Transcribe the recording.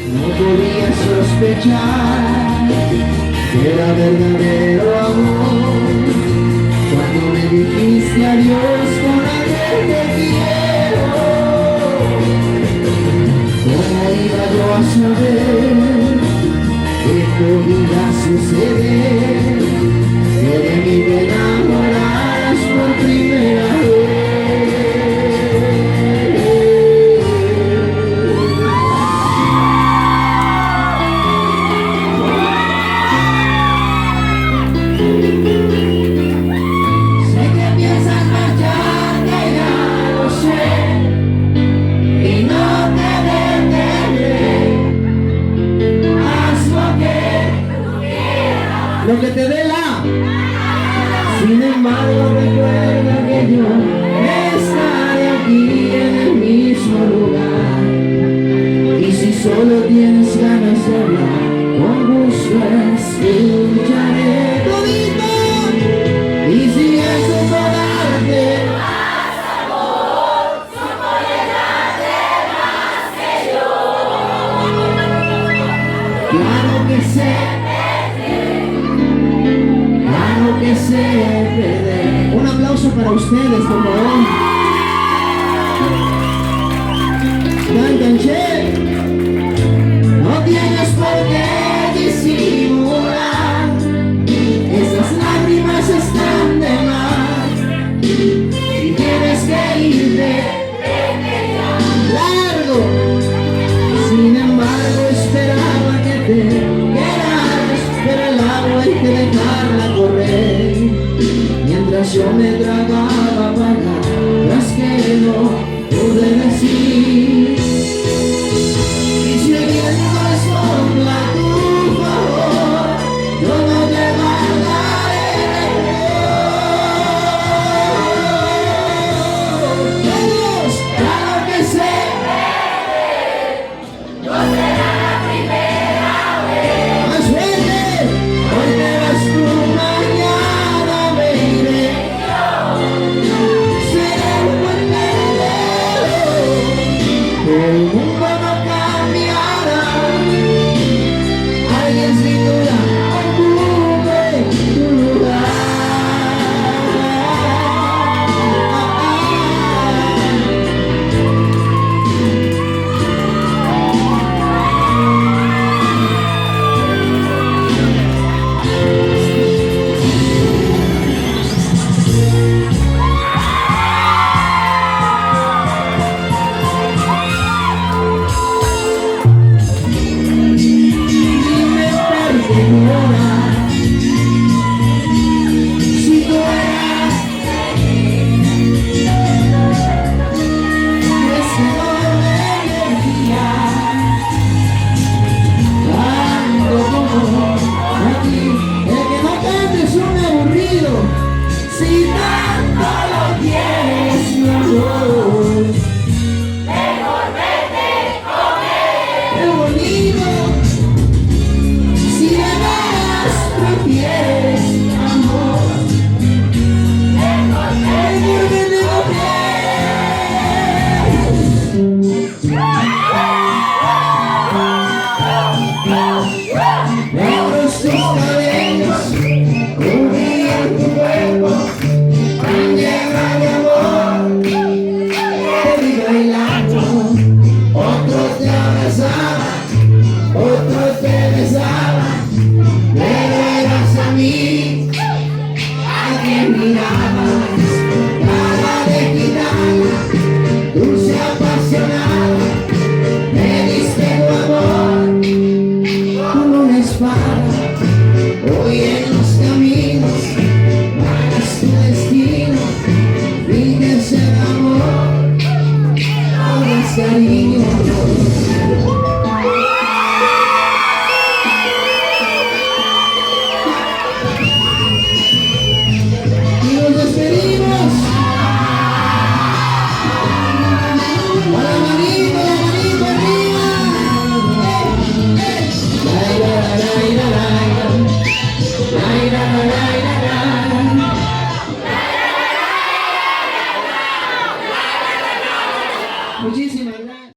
No podía sospechar que era verdadero amor cuando me dijiste adiós con aquel te quiero. ¿Cómo iba yo a saber qué podía suceder? Que de mí te enamoraras por primera vez. Sé que piensas marcharte, ya lo sé, y no te detendré. Haz lo que te dé la. Sin embargo recuerda que yo estaré aquí en el mismo lugar, y si solo tienes ganas de hablar, con gusto escucharé todito. Y si eso no darte más amor, supone darte más que yo. Claro que sé, claro que sé perder. Un aplauso para ustedes, por favor. Cantan, che. No tienes por qué disimular, esas lágrimas están de más. Si tienes que irte, largo. Sin embargo esperaba que te quedaras, pero el agua hay que dejarla correr. Mientras yo me tragaba